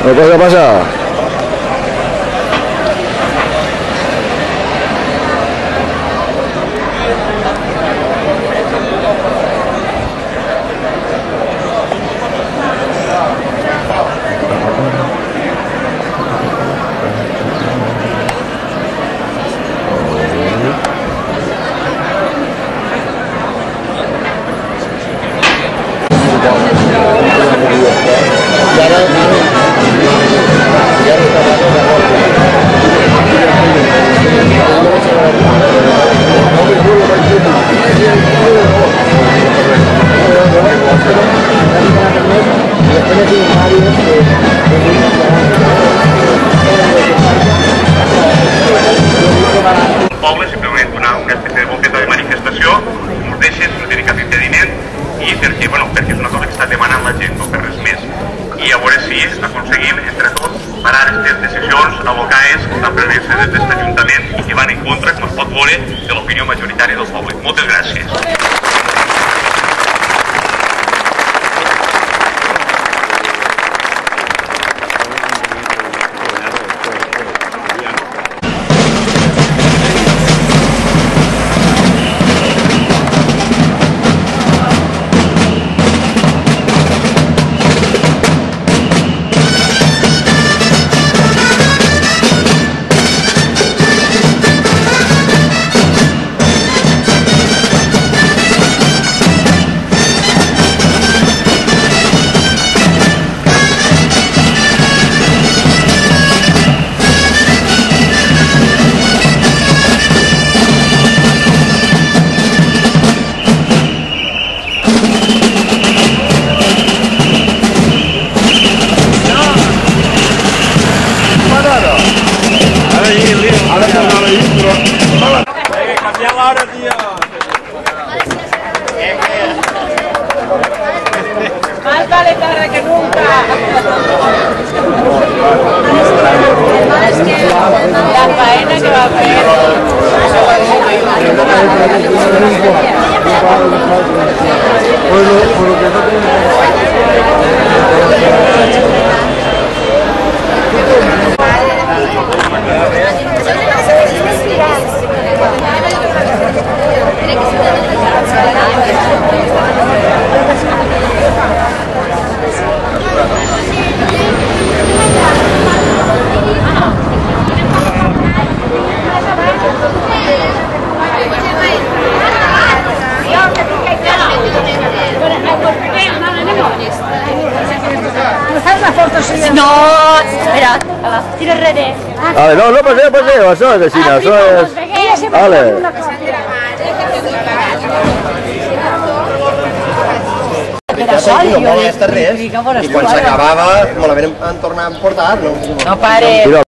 Què passa? Poble simplement donar una espècie de boqueta de manifestació, ens deixen, no tenir cap impediment, i perquè és una cosa que està demanant la gent, no per res més. I a veure si aconseguim, entre tots, parar aquestes decisions abocades que estan previstes des d'aquest Ajuntament i que van en contra, com es pot veure, de l'opinió majoritària del poble. Moltes gràcies. Ahora, tío. Más vale tarde que nunca. La faena que va a hacer. No, espera, tira enrere. Vale, no passeu, això és així, això és... Vale. No molesta res, i quan s'acabava me la vam tornar a portar, no? No pare.